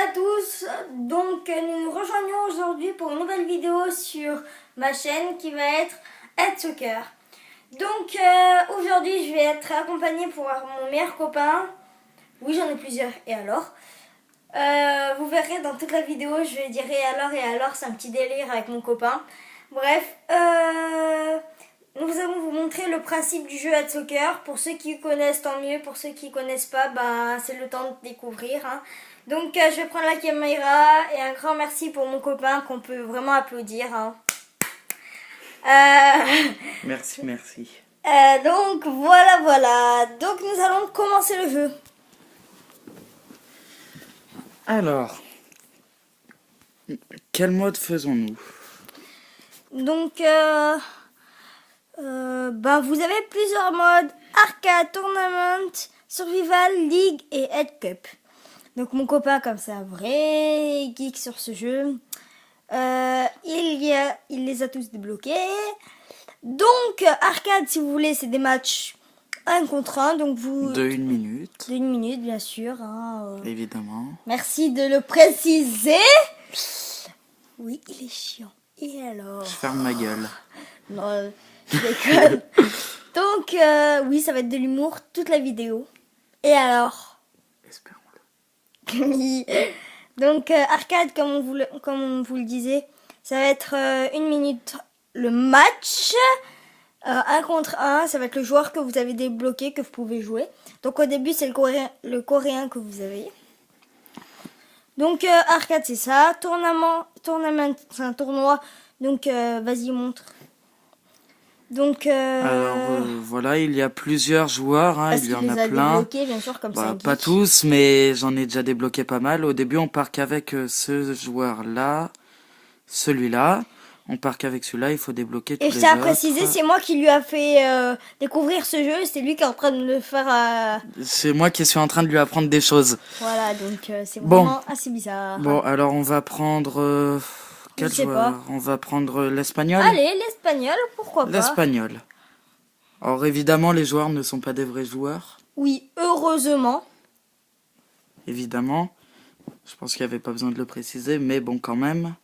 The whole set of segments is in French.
à tous, donc nous nous rejoignons aujourd'hui pour une nouvelle vidéo sur ma chaîne qui va être Head Soccer. Donc aujourd'hui je vais être accompagnée pour voir mon meilleur copain. Oui, j'en ai plusieurs, et alors vous verrez dans toute la vidéo, je vais dire et alors, c'est un petit délire avec mon copain. Bref, nous allons vous montrer le principe du jeu Head Soccer. Pour ceux qui connaissent, tant mieux. Pour ceux qui connaissent pas, c'est le temps de découvrir. Hein. Donc, je vais prendre la caméra et un grand merci pour mon copain qu'on peut vraiment applaudir. Hein. Merci. Donc, voilà. Donc, nous allons commencer le jeu. Alors, quel mode faisons-nous? Donc, vous avez plusieurs modes: arcade, tournament, survival, league et head cup. Donc mon copain, comme c'est un vrai geek sur ce jeu, il les a tous débloqués. Donc arcade, si vous voulez, c'est des matchs 1 contre 1, donc vous... De 1 minute. De 1 minute, bien sûr. Hein, Évidemment. Merci de le préciser. Oui, il est chiant. Et alors? Je ferme ma gueule. Non, je déconne. Donc, oui, ça va être de l'humour toute la vidéo. Et alors? Espérons-le. Donc, arcade, comme on vous le disait, ça va être 1 minute le match. 1 contre 1, ça va être le joueur que vous avez débloqué, que vous pouvez jouer. Donc, au début, c'est le coréen que vous avez. Donc, arcade, c'est ça. Tournament, c'est un tournoi. Donc, vas-y, montre. Donc, alors, voilà, il y a plusieurs joueurs, hein, il y en a plein. Bien sûr, comme ça. Pas tous, mais j'en ai déjà débloqué pas mal. Au début, on part qu'avec ce joueur-là, celui-là. On part qu'avec celui-là, il faut débloquer tous les autres. Et je tiens à préciser, c'est moi qui lui a fait découvrir ce jeu. C'est lui qui est en train de le faire... C'est moi qui suis en train de lui apprendre des choses. Voilà, donc c'est vraiment assez bizarre. Bon, alors on va prendre... quel joueur? On va prendre l'espagnol. Allez, l'espagnol, pourquoi pas? L'espagnol. Alors évidemment, les joueurs ne sont pas des vrais joueurs. Oui, heureusement. Évidemment. Je pense qu'il n'y avait pas besoin de le préciser, mais bon, quand même.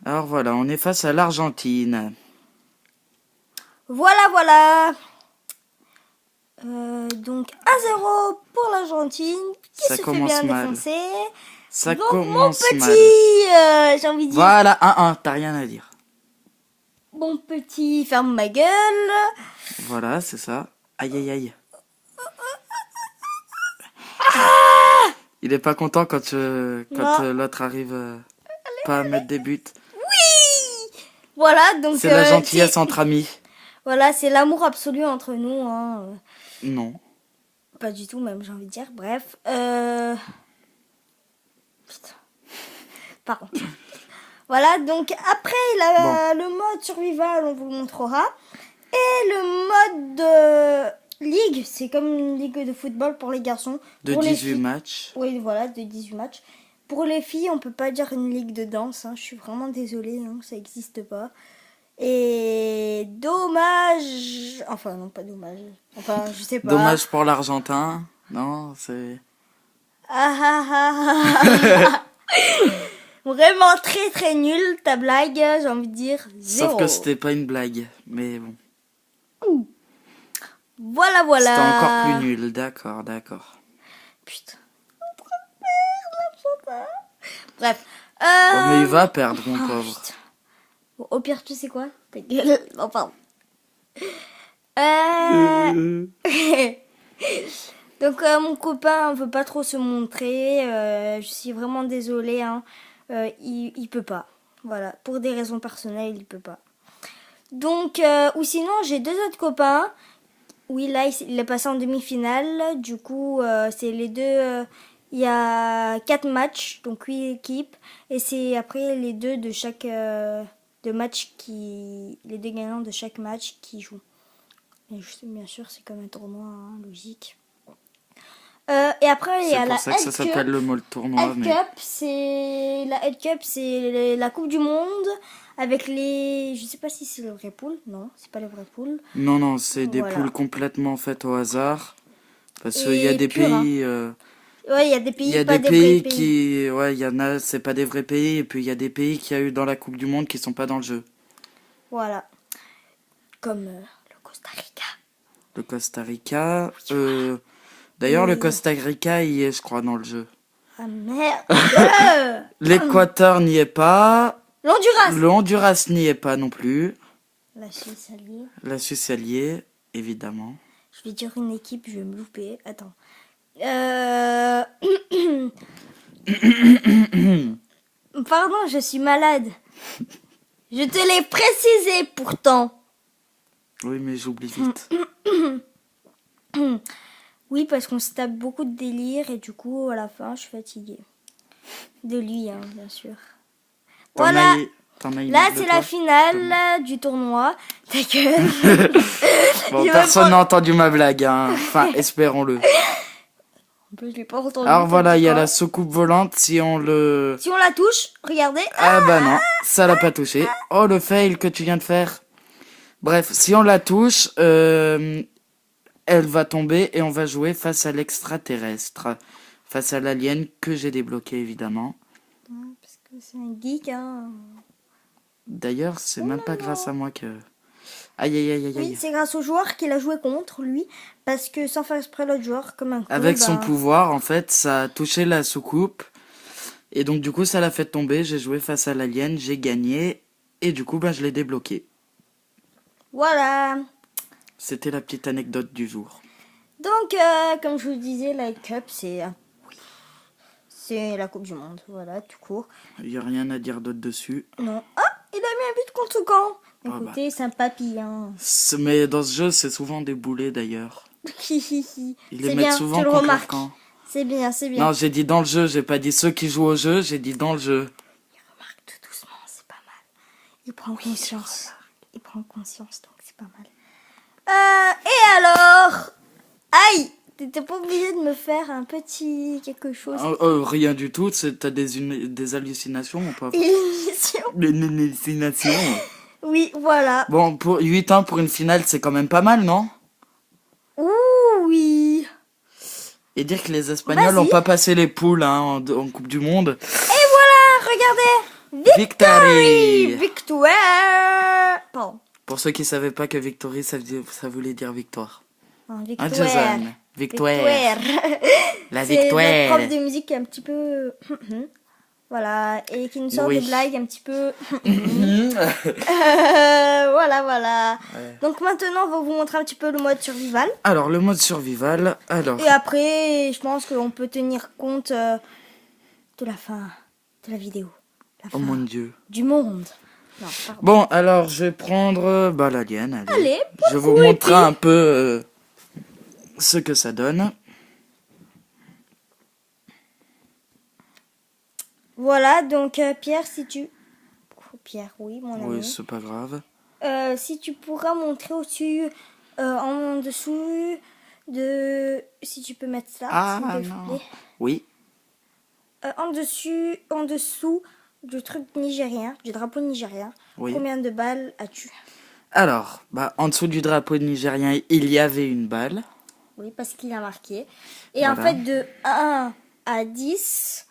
Alors voilà, on est face à l'Argentine. Voilà. Donc 1-0 pour l'Argentine qui se fait bien défoncer. Ça donc, commence mon petit, j'ai envie de dire... Voilà, 1-1, t'as rien à dire. Mon petit, ferme ma gueule. Voilà, c'est ça. Aïe. Il est pas content quand l'autre arrive pas à mettre des buts. Oui. Voilà, donc... C'est la gentillesse entre amis. Voilà, c'est l'amour absolu entre nous. Hein. Non. Pas du tout même, j'ai envie de dire. Bref. Putain. Pardon. Voilà, donc après le mode survival, on vous le montrera. Et le mode ligue, c'est comme une ligue de football pour les garçons. De 18 matchs. Oui, voilà, de 18 matchs. Pour les filles, on peut pas dire une ligue de danse. Hein. Je suis vraiment désolée, hein, ça n'existe pas. Et dommage... Enfin, non, pas dommage. Enfin, je sais pas. Dommage pour l'Argentin. Non, c'est... Vraiment très nul ta blague, j'ai envie de dire 0. Sauf que c'était pas une blague, mais bon. Voilà. C'était encore plus nul, d'accord. Putain. Bref. Mais il va perdre, mon pauvre. Bon, au pire, tu sais quoi? Ta gueule. Non, pardon. Donc, mon copain veut pas trop se montrer. Je suis vraiment désolée. Hein. Il peut pas. Voilà. Pour des raisons personnelles, il peut pas. Donc, ou sinon, j'ai 2 autres copains. Oui, là, il est passé en demi-finale. Du coup, c'est les deux... il y a 4 matchs, donc 8 équipes. Et c'est après les deux de chaque... les 2 gagnants de chaque match qui jouent. Et bien sûr, c'est comme un tournoi, hein, logique. Et après, il y a la Head Cup. C'est pour ça que ça s'appelle le mode tournoi. La Head Cup, c'est la Coupe du Monde avec les... Je sais pas si c'est le vrai pool. Non, c'est pas le vrai pool. Non, c'est des poules complètement faites au hasard. Parce qu'il y a des pays... Ouais, il y a des Il pays, y a pas des des vrais pays pays. qui, ouais, il y en a, c'est pas des vrais pays, et puis il y a des pays qu'il y a eu dans la Coupe du Monde qui sont pas dans le jeu. Voilà. Comme le Costa Rica. Le Costa Rica, d'ailleurs le Costa Rica y est, je crois, dans le jeu. Ah merde. L'Équateur n'y est pas. L'Honduras. Le Honduras n'y est pas non plus. La Suisse alliée. La Suisse alliée, évidemment. Je vais dire une équipe, je vais me louper. Attends. Pardon, je suis malade. Je te l'ai précisé pourtant. Oui, mais j'oublie vite. Oui, parce qu'on se tape beaucoup de délire et du coup, à la fin, je suis fatiguée. De lui, hein, bien sûr. Voilà. Là, c'est la finale du tournoi. Ta gueule. Bon, Je personne vais n'a entendu ma blague, hein. Enfin, espérons-le. En plus, je l'ai pas entendu. Alors voilà, il y a quoi. la soucoupe volante. Si on le... Si on la touche, regardez. Ah bah non, ça l'a pas touché. Oh, le fail que tu viens de faire. Bref, si on la touche, elle va tomber et on va jouer face à l'extraterrestre. Face à l'alien que j'ai débloqué, évidemment. Parce que c'est un geek, hein. D'ailleurs, c'est même pas grâce à moi que... Aïe, aïe, aïe, aïe, Oui, aïe. c'est grâce au joueur qu'il a joué contre lui. Parce que sans faire exprès, l'autre joueur, comme un con, Avec son bah, pouvoir, en fait, ça a touché la soucoupe. Et donc, du coup, ça l'a fait tomber. J'ai joué face à l'alien, j'ai gagné. Et du coup, bah, je l'ai débloqué. Voilà. C'était la petite anecdote du jour. Donc, comme je vous le disais, la Cup, c'est la Coupe du Monde. Voilà, tout court. Il n'y a rien à dire d'autre dessus. Non. Ah, il a mis un but contre son camp. Ah Écoutez, c'est un papy, hein. Mais dans ce jeu, c'est souvent des boulets d'ailleurs. Ils C'est les mettent bien, souvent tu le contre leur remarques. camp. C'est bien, c'est bien. Non, j'ai dit dans le jeu, j'ai pas dit ceux qui jouent au jeu, j'ai dit dans le jeu. Il remarque tout doucement, c'est pas mal. Il prend conscience. Il prend conscience, donc c'est pas mal. Et alors? Aïe! T'étais pas obligé de me faire un petit quelque chose. Rien du tout, t'as des hallucinations ou pas? Émission. Des hallucinations. Oui, voilà. Bon, pour 8 ans pour une finale, c'est quand même pas mal, non? Ouh, oui. Et dire que les Espagnols Vas-y. n'ont pas passé les poules hein, en Coupe du Monde. Et voilà, regardez. Victory! Victoire. Pardon. Pour ceux qui savaient pas que victory, ça voulait dire victoire. Non, Hein, victoire. Jason? Victoire. La C'est notre victoire. prof de musique un petit peu... Voilà, et qui nous sort Oui. des blagues un petit peu... voilà. Ouais. Donc maintenant, on va vous montrer un petit peu le mode survival. Alors, le mode survival. Alors, Et après, je pense qu'on peut tenir compte de la fin de la vidéo. La fin oh mon dieu. du monde. Non, pardon. Bon, alors, je vais prendre l'alien. Allez, Je vais vous montrer un peu ce que ça donne. Voilà, donc Pierre, si tu... Oh, Pierre, oui, mon ami. Oui, c'est pas grave. Si tu pourras montrer au-dessus, en dessous de... Si tu peux mettre ça, Ah, s'il te non. plaît. Oui. En dessous du truc nigérien, du drapeau nigérien. Oui. Combien de balles as-tu? Alors, en dessous du drapeau nigérien, il y avait une balle. Oui, parce qu'il a marqué. Et en Voilà. fait, de 1 à 10,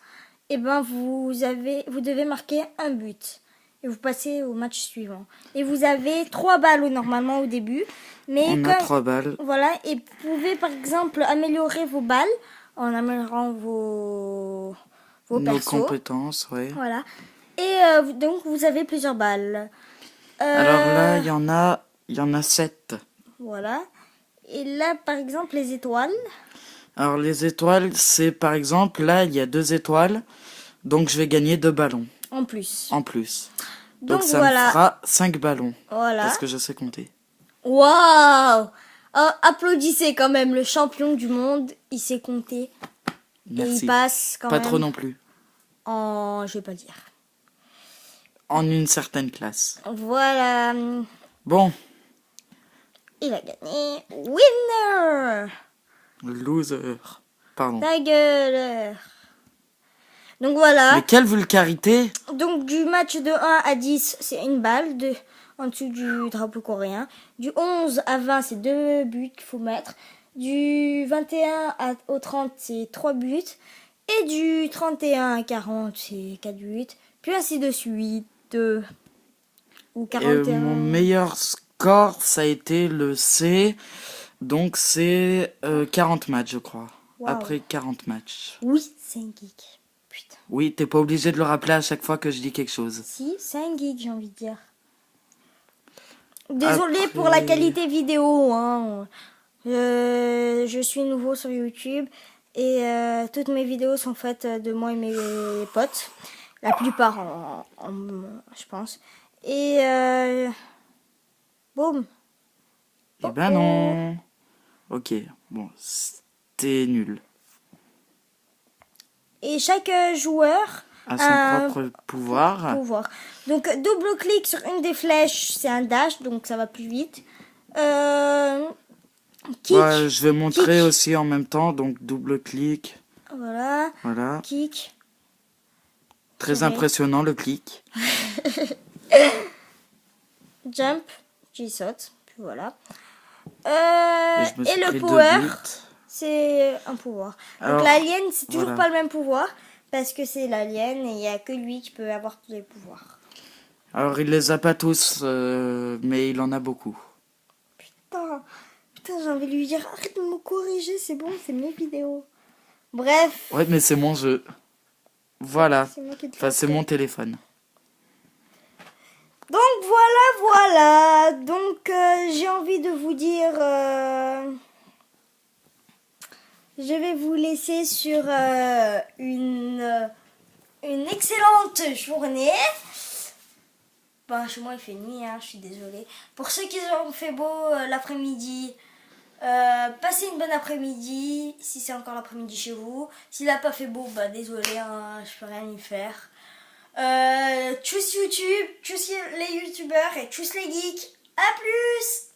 eh ben, vous devez marquer un but. Et vous passez au match suivant. Et vous avez 3 balles normalement au début. Mais On a 3 balles. Voilà, et vous pouvez par exemple améliorer vos balles en améliorant vos Nos persos. compétences, oui. Voilà. Et donc vous avez plusieurs balles. Alors là, il y en a 7. Voilà. Et là, par exemple, les étoiles. Alors les étoiles, c'est par exemple, là, il y a 2 étoiles. Donc je vais gagner 2 ballons En plus. en plus. Donc ça voilà. me fera 5 ballons. Voilà. Parce que je sais compter. Waouh! Applaudissez quand même le champion du monde. Il sait compter. Et Merci. il passe quand Pas même trop non plus. en... Je vais pas le dire. En une certaine classe. Voilà. Bon, Il a gagné. Winner! loser. Pardon. Ta gueule! Donc voilà. Mais quelle vulgarité! Donc du match de 1 à 10, c'est une balle en dessous du drapeau coréen. Du 11 à 20, c'est 2 buts qu'il faut mettre. Du 21 au 30, c'est 3 buts. Et du 31 à 40, c'est 4 buts. Puis ainsi de suite. Ou Et 41. mon meilleur score, ça a été le C. Donc c'est 40 matchs, je crois. Wow. Après 40 matchs. Oui, c'est un geek. Putain. Oui, t'es pas obligé de le rappeler à chaque fois que je dis quelque chose. Si, c'est un geek, j'ai envie de dire. Désolée Après- pour la qualité vidéo. Hein. Je suis nouveau sur YouTube et toutes mes vidéos sont faites de moi et mes potes. La plupart, je pense. Et boum. Eh ben non. Ok, bon, c'était nul. Et chaque joueur À a son propre pouvoir. pouvoir. Donc double clic sur une des flèches, c'est un dash, donc ça va plus vite. Kick. Bah, je vais montrer Kick. aussi en même temps, donc double clic. Voilà. Voilà. Kick. Très Tirer. impressionnant le clic. Jump. Tu sautes. Puis voilà. je me suis Et le pris 2 power, buts. c'est un pouvoir. Alors, donc l'alien, c'est toujours voilà. pas le même pouvoir. Parce que c'est l'alien et il n'y a que lui qui peut avoir tous les pouvoirs. Alors, il les a pas tous, mais il en a beaucoup. Putain, j'ai envie de lui dire arrête de me corriger, c'est bon, c'est mes vidéos. Bref. Ouais, mais c'est mon jeu. Voilà. C'est moi qui te Enfin, c'est fais. mon téléphone. Donc voilà. Donc j'ai envie de vous dire, je vais vous laisser sur une excellente journée. Bon, chez moi il fait nuit, hein, je suis désolée. Pour ceux qui ont fait beau l'après-midi, passez une bonne après-midi, si c'est encore l'après-midi chez vous. S'il n'a pas fait beau, bah désolé, hein, je peux rien y faire. Tchuss YouTube, tchuss les youtubeurs et tchuss les geeks. À plus!